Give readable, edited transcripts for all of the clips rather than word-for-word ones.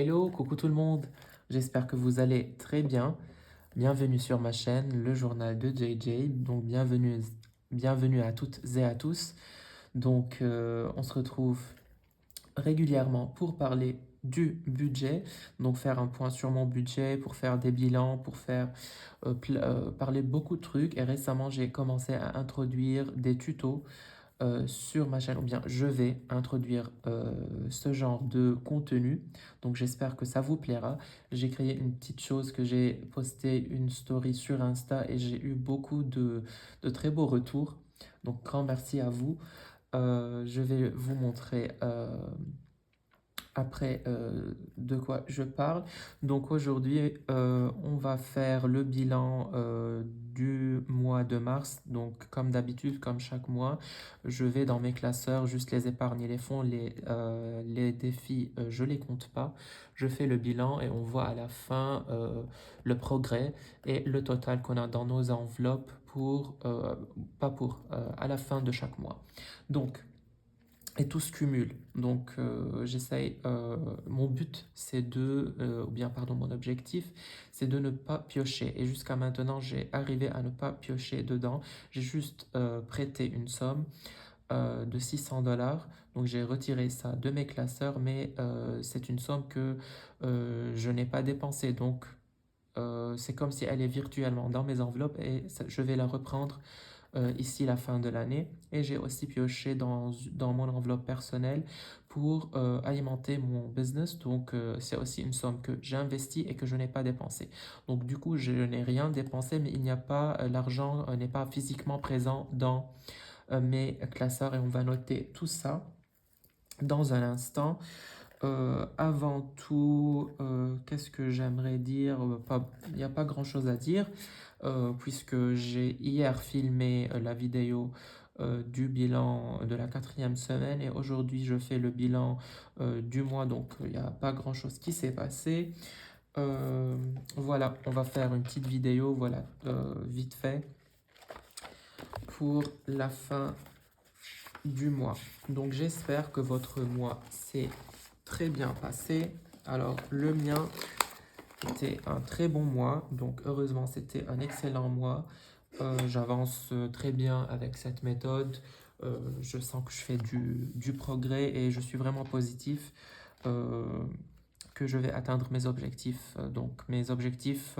Hello, coucou tout le monde. J'espère que vous allez très bien. Bienvenue sur ma chaîne, le journal de JJ. Donc bienvenue à toutes et à tous. On se retrouve régulièrement pour parler du budget. Donc faire un point sur mon budget, pour faire des bilans, pour faire parler beaucoup de trucs. Et récemment, j'ai commencé à introduire des tutos sur ma chaîne, ou bien je vais introduire ce genre de contenu. Donc j'espère que ça vous plaira. J'ai créé une petite chose que j'ai posté une story sur Insta et j'ai eu beaucoup de très beaux retours. Donc grand merci à vous. Je vais vous montrer après de quoi je parle. Donc aujourd'hui, on va faire le bilan du mois de mars. Donc comme d'habitude, comme chaque mois, je vais dans mes classeurs, juste les épargnes et les fonds, les défis, je les compte pas. Je fais le bilan et on voit à la fin le progrès et le total qu'on a dans nos enveloppes pas pour, à la fin de chaque mois. Donc, et tout se cumule. Donc, mon but, c'est ou bien, pardon, mon objectif, c'est de ne pas piocher. Et jusqu'à maintenant, j'ai arrivé à ne pas piocher dedans. J'ai juste prêté une somme de 600 $. Donc, j'ai retiré ça de mes classeurs, mais c'est une somme que je n'ai pas dépensée. Donc, c'est comme si elle est virtuellement dans mes enveloppes et je vais la reprendre ici la fin de l'année. Et j'ai aussi pioché dans mon enveloppe personnelle pour alimenter mon business. Donc, c'est aussi une somme que j'ai investie et que je n'ai pas dépensée. Donc, du coup, je n'ai rien dépensé, mais il n'y a pas, l'argent n'est pas physiquement présent dans mes classeurs et on va noter tout ça dans un instant. Avant tout, qu'est-ce que j'aimerais dire? Il n'y a pas grand-chose à dire, puisque j'ai hier filmé la vidéo du bilan de la 4e semaine et aujourd'hui je fais le bilan du mois, donc il n'y a pas grand-chose qui s'est passé. Voilà, on va faire une petite vidéo, voilà, vite fait, pour la fin du mois. Donc j'espère que votre mois s'est très bien passé. Alors le mien était un très bon mois, donc heureusement c'était un excellent mois. J'avance très bien avec cette méthode. Je sens que je fais du progrès et je suis vraiment positif euh, que je vais atteindre mes objectifs. Donc mes objectifs,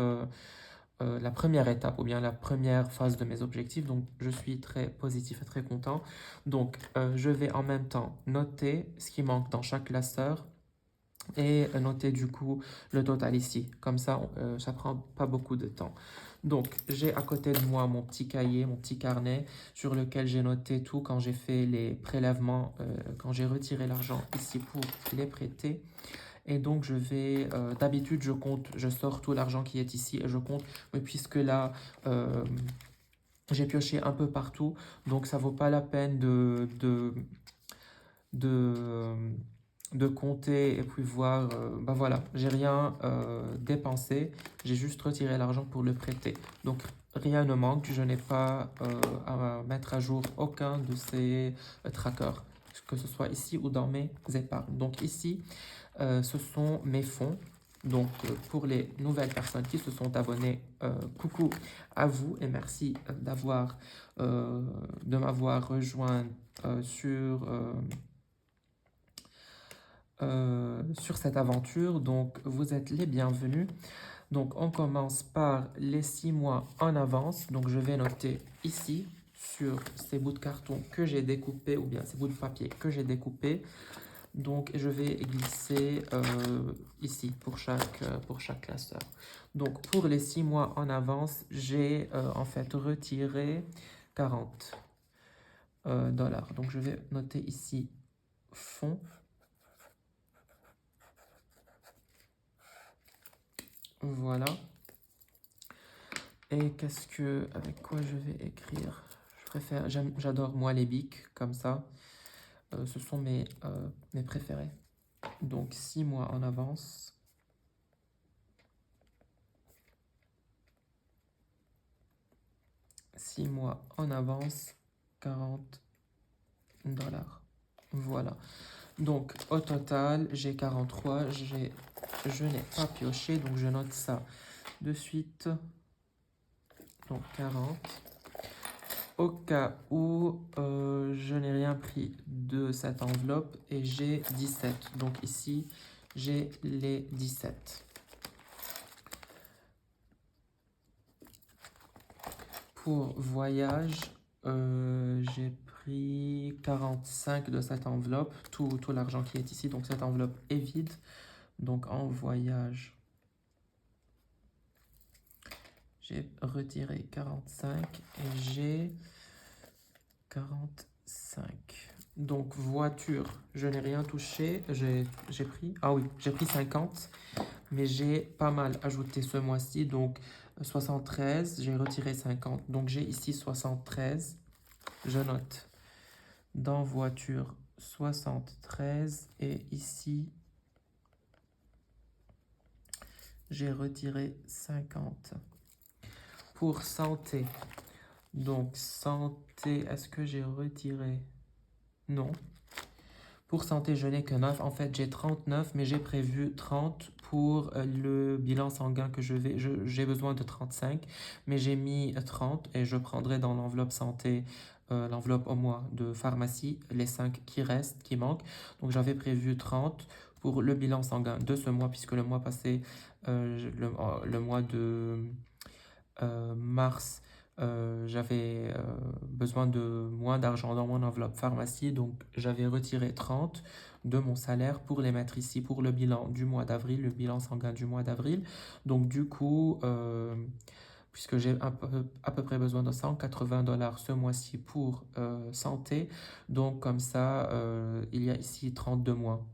la première étape ou bien la première phase de mes objectifs. Donc, je suis très positif et très content. Donc, je vais en même temps noter ce qui manque dans chaque classeur et noter du coup le total ici. Comme ça, ça prend pas beaucoup de temps. Donc, j'ai à côté de moi mon petit cahier, mon petit carnet sur lequel j'ai noté tout quand j'ai fait les prélèvements, quand j'ai retiré l'argent ici pour les prêter. Et donc, d'habitude, je sors tout l'argent qui est ici et je compte, mais puisque là, j'ai pioché un peu partout, donc ça vaut pas la peine de, de compter et puis voir, bah voilà, j'ai rien dépensé, j'ai juste retiré l'argent pour le prêter. Donc, rien ne manque, je n'ai pas à mettre à jour aucun de ces trackers, que ce soit ici ou dans mes épargnes. Donc ici, ce sont mes fonds. Donc, pour les nouvelles personnes qui se sont abonnées, coucou à vous et merci de m'avoir rejoint sur cette aventure. Donc, vous êtes les bienvenus. Donc, on commence par les 6 mois en avance. Donc, je vais noter ici sur ces bouts de carton que j'ai découpés ou bien ces bouts de papier que j'ai découpés. Donc, je vais glisser ici pour chaque classeur. Donc, pour les 6 mois en avance, j'ai en fait retiré 40 $. Donc, je vais noter ici fonds. Voilà. Et avec quoi je vais écrire? J'adore moi les bics comme ça. Ce sont mes préférés. Donc, 6 mois en avance. 6 mois en avance, 40 $. Voilà. Donc, au total, j'ai 43, j'ai je n'ai pas pioché, donc je note ça de suite. Donc 40. Au cas où je n'ai rien pris de cette enveloppe et j'ai 17. Donc ici, j'ai les 17. Pour voyage, j'ai pris 45 de cette enveloppe, tout l'argent qui est ici. Donc cette enveloppe est vide. Donc en voyage, j'ai retiré 45 et j'ai 45. Donc voiture, je n'ai rien touché. J'ai pris, ah oui, j'ai pris 50, mais j'ai pas mal ajouté ce mois-ci. Donc 73, j'ai retiré 50. Donc j'ai ici 73. Je note dans voiture 73 et ici j'ai retiré 50. Pour santé, donc santé, est-ce que j'ai retiré? Non. Pour santé, je n'ai que 9. En fait, j'ai 39, mais j'ai prévu 30 pour le bilan sanguin que j'ai besoin de 35, mais j'ai mis 30 et je prendrai dans l'enveloppe santé, l'enveloppe au mois de pharmacie, les 5 qui restent, qui manquent. Donc j'avais prévu 30 pour le bilan sanguin de ce mois, puisque le mois passé, le mois de mars, j'avais besoin de moins d'argent dans mon enveloppe pharmacie, donc j'avais retiré 30 de mon salaire pour les mettre ici pour le bilan du mois d'avril, le bilan sanguin du mois d'avril. Donc du coup, puisque j'ai à peu près besoin de 180 dollars ce mois-ci pour santé, donc comme ça, il y a ici 30 de moins.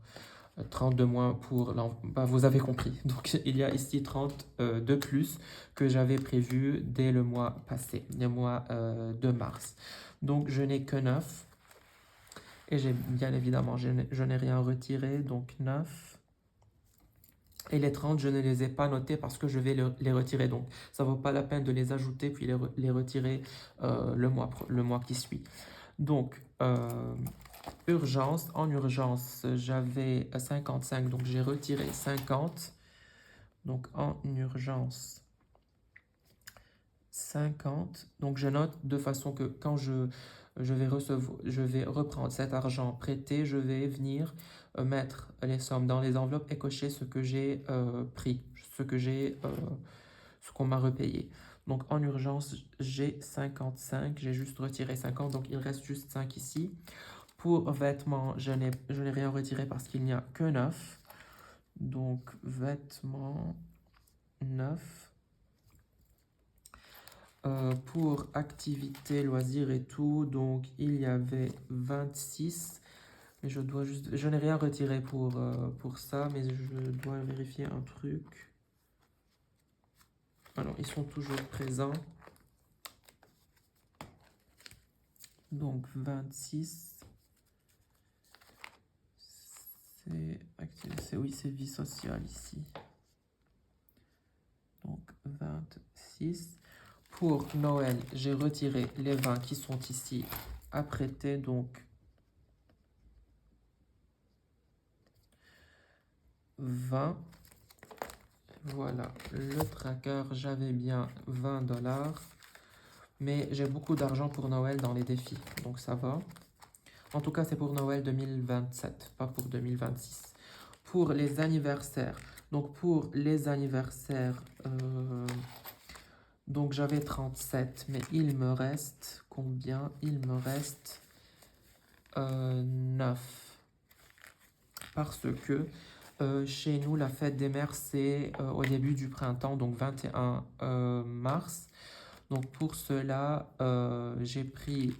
30 de moins pour... Bah, vous avez compris. Donc, il y a ici 30 de plus que j'avais prévu dès le mois passé, le mois de mars. Donc, je n'ai que 9. Et j'ai bien évidemment, je n'ai rien retiré. Donc, 9. Et les 30, je ne les ai pas notés parce que je vais les retirer. Donc, ça ne vaut pas la peine de les ajouter puis les retirer le mois qui suit. Donc, urgence. En urgence, j'avais 55, donc j'ai retiré 50. Donc, en urgence, 50. Donc, je note de façon que quand je vais reprendre cet argent prêté, je vais venir mettre les sommes dans les enveloppes et cocher ce que j'ai pris, ce qu'on m'a repayé. Donc, en urgence, j'ai 55. J'ai juste retiré 50, donc il reste juste 5 ici. Pour vêtements, je n'ai rien retiré parce qu'il n'y a que 9. Donc, vêtements, 9. Pour activités, loisirs et tout, donc il y avait 26. Mais je n'ai rien retiré pour ça, mais je dois vérifier un truc. Alors, ils sont toujours présents. Donc, 26. Oui, c'est vie sociale ici. Donc, 26. Pour Noël, j'ai retiré les 20 qui sont ici à prêter. Donc, 20. Voilà, le tracker, j'avais bien 20 dollars. Mais j'ai beaucoup d'argent pour Noël dans les défis, donc ça va. En tout cas, c'est pour Noël 2027, pas pour 2026. Pour les anniversaires, donc pour les anniversaires, donc j'avais 37, mais il me reste combien? Il me reste 9. Parce que chez nous, la fête des mères, c'est au début du printemps, donc 21 mars. Donc pour cela, j'ai pris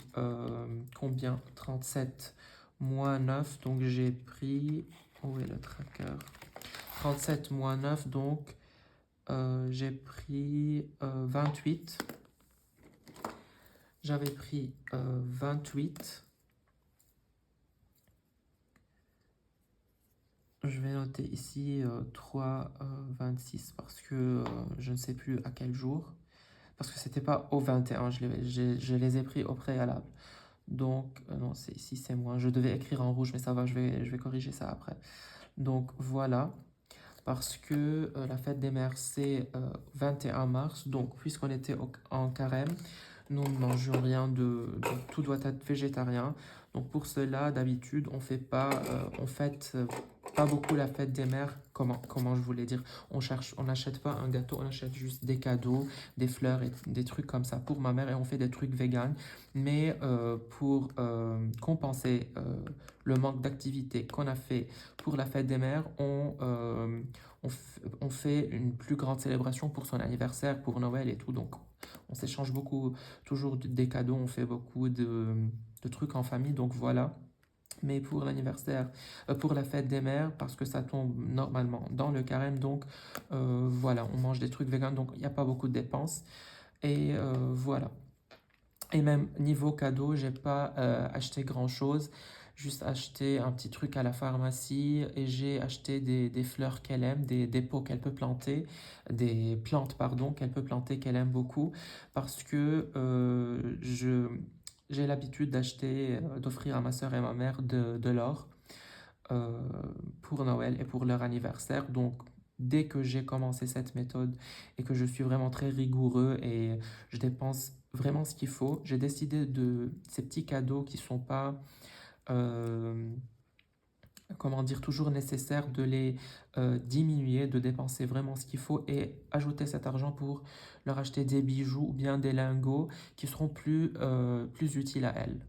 combien? 37 moins 9, donc j'ai pris... Où est le tracker? 37 moins 9, donc j'ai pris 28. J'avais pris 28. Je vais noter ici 3, 26 parce que je ne sais plus à quel jour. Parce que c'était pas au 21, je les ai pris au préalable. Donc, non, ici c'est moins. Je devais écrire en rouge, mais ça va, je vais corriger ça après. Donc, voilà. parce que la fête des mères, c'est 21 mars. Donc, puisqu'on était en carême, nous ne mangeons rien donc tout doit être végétarien. Donc, pour cela, d'habitude, on fête pas beaucoup la fête des mères. Comment je voulais dire? On n'achète pas un gâteau, on achète juste des cadeaux, des fleurs et des trucs comme ça pour ma mère et on fait des trucs véganes. Mais pour compenser le manque d'activité qu'on a fait pour la fête des mères, on fait une plus grande célébration pour son anniversaire, pour Noël et tout. Donc, on s'échange beaucoup, toujours des cadeaux, on fait beaucoup de trucs en famille. Donc, voilà. Mais pour l'anniversaire, pour la fête des mères, parce que ça tombe normalement dans le carême, donc voilà, on mange des trucs véganes, donc il n'y a pas beaucoup de dépenses. Et voilà. Et même niveau cadeau, j'ai pas acheté grand-chose, juste acheté un petit truc à la pharmacie et j'ai acheté des fleurs qu'elle aime, des pots qu'elle peut planter, des plantes, pardon, qu'elle peut planter, qu'elle aime beaucoup, parce que j'ai l'habitude d'acheter, d'offrir à ma soeur et ma mère de l'or euh, pour Noël et pour leur anniversaire. Donc, dès que j'ai commencé cette méthode et que je suis vraiment très rigoureux et je dépense vraiment ce qu'il faut, j'ai décidé de ces petits cadeaux qui sont pas, euh, comment dire, toujours nécessaires, de les diminuer, de dépenser vraiment ce qu'il faut et ajouter cet argent pour leur acheter des bijoux ou bien des lingots qui seront plus utiles à elles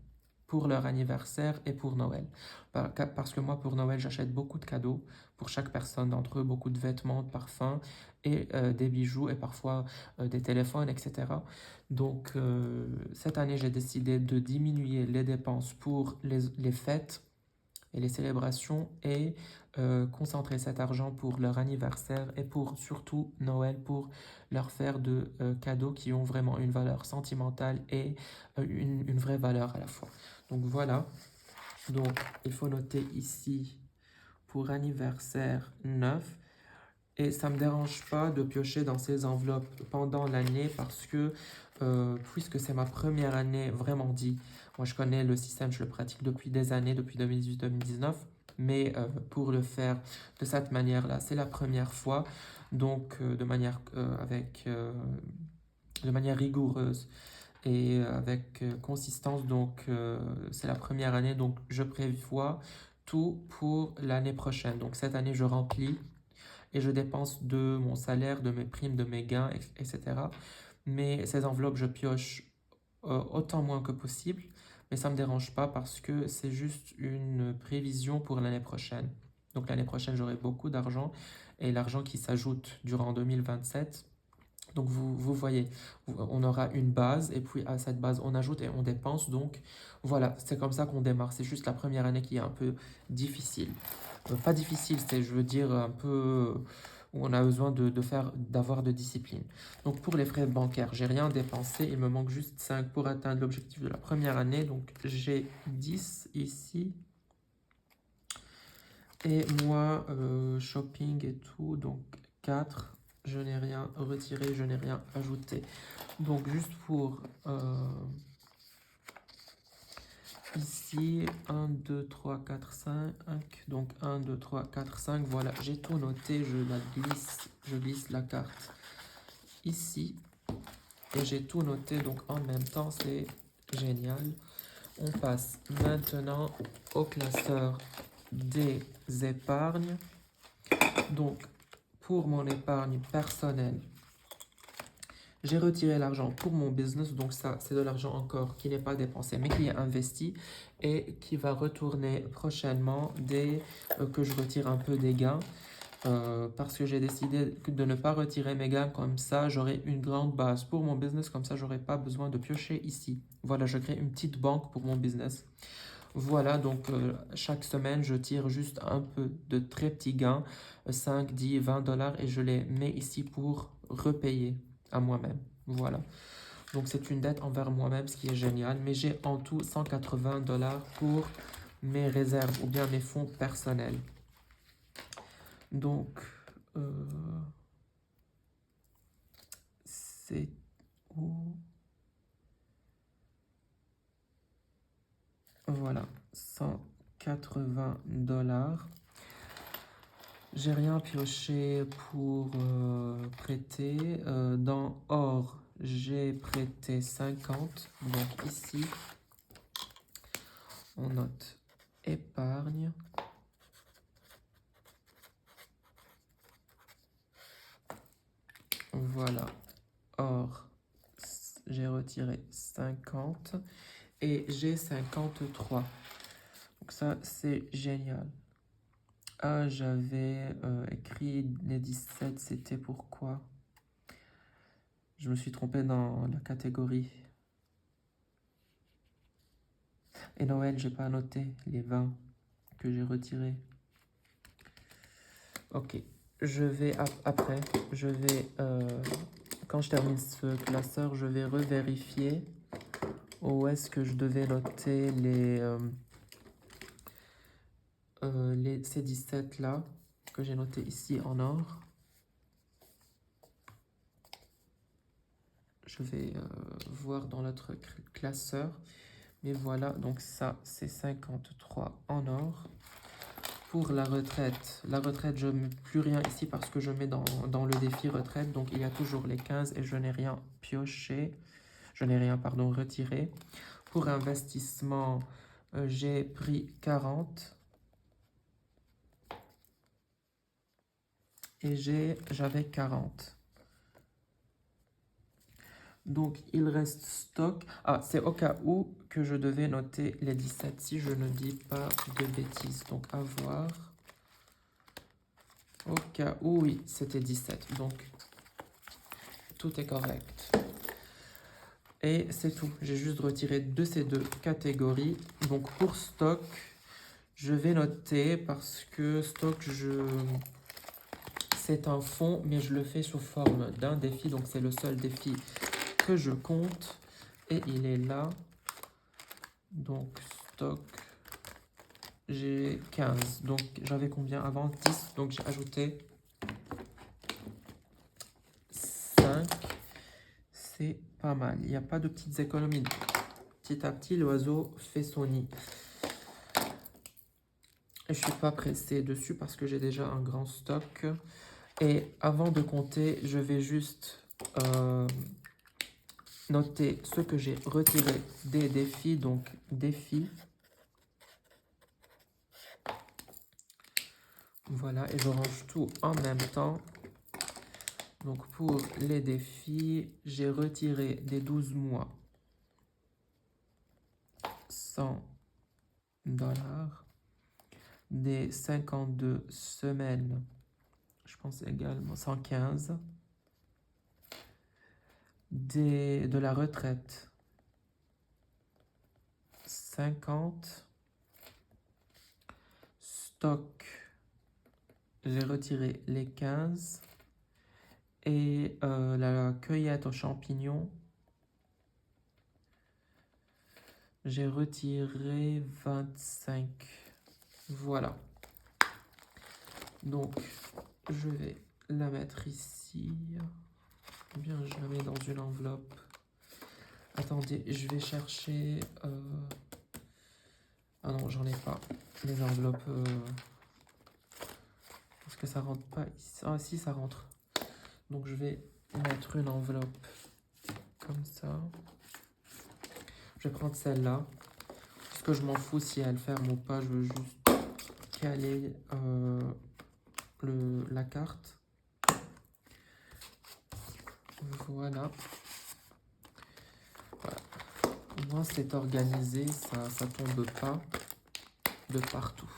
pour leur anniversaire et pour Noël. Parce que moi, pour Noël, j'achète beaucoup de cadeaux pour chaque personne d'entre eux, beaucoup de vêtements, de parfums et des bijoux et parfois des téléphones, etc. Donc, cette année, j'ai décidé de diminuer les dépenses pour les fêtes et les célébrations et concentrer cet argent pour leur anniversaire et pour surtout Noël, pour leur faire de cadeaux qui ont vraiment une valeur sentimentale et une vraie valeur à la fois. Donc voilà, donc il faut noter ici pour anniversaire 9. Et ça ne me dérange pas de piocher dans ces enveloppes pendant l'année parce que, puisque c'est ma première année vraiment dit, moi je connais le système, je le pratique depuis des années, depuis 2018-2019, mais pour le faire de cette manière-là, c'est la première fois, donc de manière rigoureuse et avec consistance, donc c'est la première année, donc je prévois tout pour l'année prochaine. Donc cette année, je remplis et je dépense de mon salaire, de mes primes, de mes gains, etc. Mais ces enveloppes, je pioche autant moins que possible, mais ça ne me dérange pas parce que c'est juste une prévision pour l'année prochaine. Donc l'année prochaine, j'aurai beaucoup d'argent et l'argent qui s'ajoute durant 2027. Donc vous voyez, on aura une base et puis à cette base, on ajoute et on dépense. Donc voilà, c'est comme ça qu'on démarre. C'est juste la première année qui est un peu difficile. Pas difficile, c'est, je veux dire, un peu où on a besoin d'avoir de discipline. Donc pour les frais bancaires, j'ai rien dépensé, il me manque juste 5 pour atteindre l'objectif de la première année. Donc j'ai 10 ici. Et moi, shopping et tout, donc 4. Je n'ai rien retiré, je n'ai rien ajouté. Donc juste pour ici, 1, 2, 3, 4, 5. Donc 1, 2, 3, 4, 5. Voilà, j'ai tout noté. Je glisse la carte ici. Et j'ai tout noté. Donc en même temps, c'est génial. On passe maintenant au classeur des épargnes. Donc pour mon épargne personnelle, j'ai retiré l'argent pour mon business, donc ça, c'est de l'argent encore qui n'est pas dépensé, mais qui est investi et qui va retourner prochainement dès que je retire un peu des gains. Parce que j'ai décidé de ne pas retirer mes gains comme ça, j'aurai une grande base pour mon business, comme ça, j'aurai pas besoin de piocher ici. Voilà, je crée une petite banque pour mon business. Voilà, donc chaque semaine, je tire juste un peu de très petits gains, 5, 10, 20 dollars, et je les mets ici pour repayer à moi-même. Voilà. Donc c'est une dette envers moi-même, ce qui est génial. Mais j'ai en tout 180 dollars pour mes réserves ou bien mes fonds personnels. Donc, c'est où? Voilà, 180 dollars. J'ai rien pioché pour prêter. Dans or, j'ai prêté 50. Donc ici, on note épargne. Voilà. Or, j'ai retiré 50 et j'ai 53. Donc ça, c'est génial. Ah, j'avais écrit les 17, c'était pourquoi? Je me suis trompé dans la catégorie. Et Noël, j'ai pas noté les 20 que j'ai retirés. Ok, je vais après, quand je termine ce classeur, je vais revérifier où est-ce que je devais noter ces 17 là que j'ai noté ici en or. Je vais voir dans notre classeur. Mais voilà, donc ça, c'est 53 en or. Pour la retraite, je ne mets plus rien ici parce que je mets dans le défi retraite. Donc, il y a toujours les 15 et je n'ai rien pioché. Je n'ai rien, pardon, retiré. Pour investissement, j'ai pris 40. Et j'avais 40. Donc, il reste stock. Ah, c'est au cas où que je devais noter les 17 si je ne dis pas de bêtises. Donc, à voir. Au cas où, oui, c'était 17. Donc, tout est correct. Et c'est tout. J'ai juste retiré de ces deux catégories. Donc, pour stock, je vais noter parce que stock, c'est un fond, mais je le fais sous forme d'un défi. Donc, c'est le seul défi que je compte. Et il est là. Donc, stock, j'ai 15. Donc, j'avais combien avant? 10. Donc, j'ai ajouté 5. C'est pas mal. Il n'y a pas de petites économies. Petit à petit, l'oiseau fait son nid. Je ne suis pas pressé dessus parce que j'ai déjà un grand stock. Et avant de compter, je vais juste noter ce que j'ai retiré des défis. Donc, défis. Voilà, et je range tout en même temps. Donc, pour les défis, j'ai retiré des 12 mois 100 $, des 52 semaines, je pense également 115, de la retraite 50, stock, j'ai retiré les 15 et la cueillette aux champignons, j'ai retiré 25. Voilà. Donc, je vais la mettre ici. Ou bien je la mets dans une enveloppe. Attendez, je vais chercher... Ah non, j'en ai pas. Les enveloppes... Est-ce que ça rentre pas ici? Ah si, ça rentre. Donc je vais mettre une enveloppe comme ça. Je vais prendre celle-là. Parce que je m'en fous si elle ferme ou pas. Je veux juste caler la carte. Voilà. Voilà. Au moins c'est organisé, ça tombe pas de partout.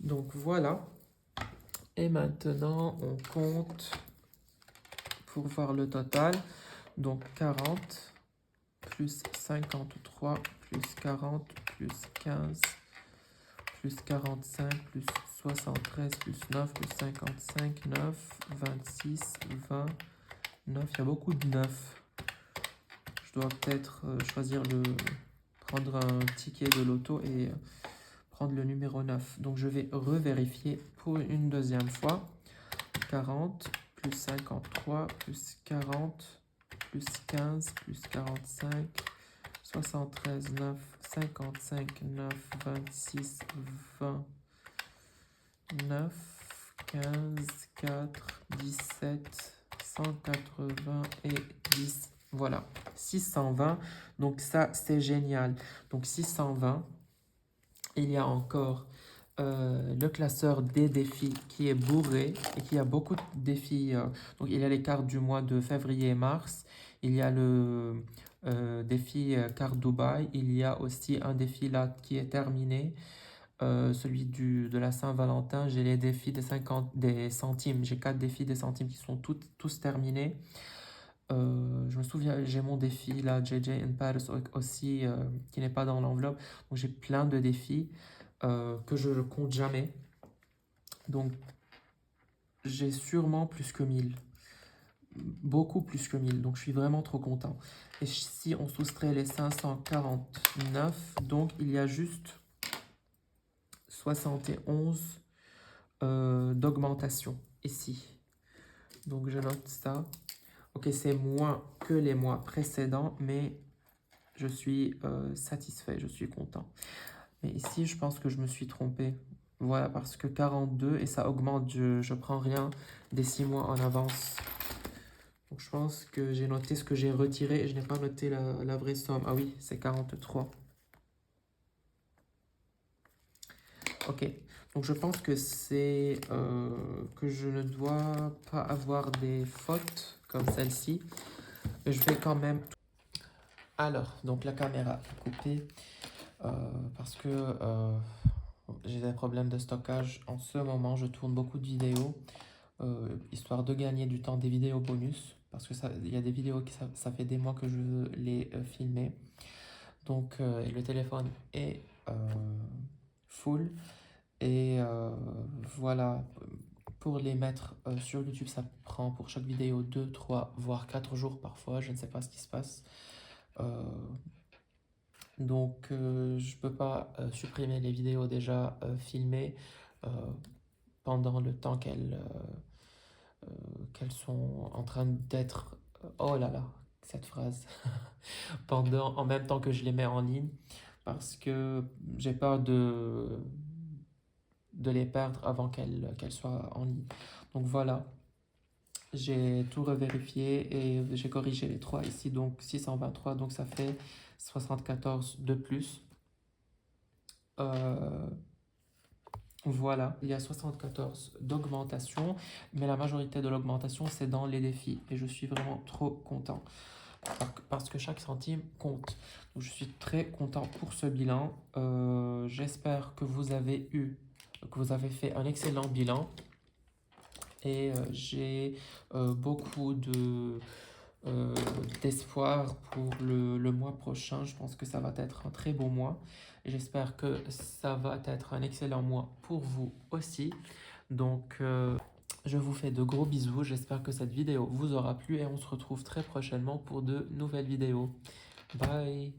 Donc voilà. Et maintenant on compte pour voir le total. Donc 40 plus 53 plus 40 plus 15 plus 45 plus 73 plus 9 plus 55, 9, 26, 20, 9. Il y a beaucoup de 9. Je dois peut-être prendre un ticket de loto et prendre le numéro 9. Donc je vais revérifier pour une deuxième fois. 40 plus 53 plus 40 plus 15 plus 45, 73, 9, 55, 9, 26, 20, 9. 15, 4, 17, 180 et 10. Voilà, 620. Donc ça, c'est génial. Donc 620. Il y a encore le classeur des défis qui est bourré et qui a beaucoup de défis. Donc il y a les cartes du mois de février et mars. Il y a le défi carte Dubaï. Il y a aussi un défi là qui est terminé. Celui de la Saint-Valentin, j'ai les défis des centimes. J'ai 4 défis des centimes qui sont tous terminés. Je me souviens, j'ai mon défi là, JJ in Paris aussi, qui n'est pas dans l'enveloppe. Donc j'ai plein de défis que je ne compte jamais. Donc j'ai sûrement plus que 1000. Beaucoup plus que 1000. Donc je suis vraiment trop content. Et si on soustrait les 549, donc il y a juste 71 d'augmentation ici. Donc je note ça. Ok, c'est moins que les mois précédents, mais je suis satisfait, je suis content. Mais ici, je pense que je me suis trompé. Voilà, parce que 42 et ça augmente, je prends rien des 6 mois en avance. Donc je pense que j'ai noté ce que j'ai retiré et je n'ai pas noté la vraie somme. Ah oui, c'est 43. Ok, donc je pense que c'est que je ne dois pas avoir des fautes comme celle-ci. Mais je vais quand même... Alors, donc la caméra est coupée parce que j'ai des problèmes de stockage. En ce moment, je tourne beaucoup de vidéos, histoire de gagner du temps, des vidéos bonus. Parce que il y a des vidéos qui ça fait des mois que je veux les filmer. Donc le téléphone est full. Et voilà, pour les mettre sur YouTube, ça prend pour chaque vidéo 2, 3, voire 4 jours parfois. Je ne sais pas ce qui se passe. Donc je peux pas supprimer les vidéos déjà filmées pendant le temps qu'elles sont en train d'être... oh là là, cette phrase. En même temps que je les mets en ligne, parce que j'ai peur de les perdre avant qu'elles soient en ligne. Donc voilà, j'ai tout revérifié et j'ai corrigé les 3 ici, donc 623, donc ça fait 74 de plus. Voilà, il y a 74 d'augmentation, mais la majorité de l'augmentation, c'est dans les défis. Et je suis vraiment trop content, parce que chaque centime compte. Donc, je suis très content pour ce bilan. J'espère que vous avez fait un excellent bilan. Et j'ai beaucoup d'espoir pour le mois prochain. Je pense que ça va être un très beau mois. Et j'espère que ça va être un excellent mois pour vous aussi. Donc, je vous fais de gros bisous. J'espère que cette vidéo vous aura plu et on se retrouve très prochainement pour de nouvelles vidéos. Bye!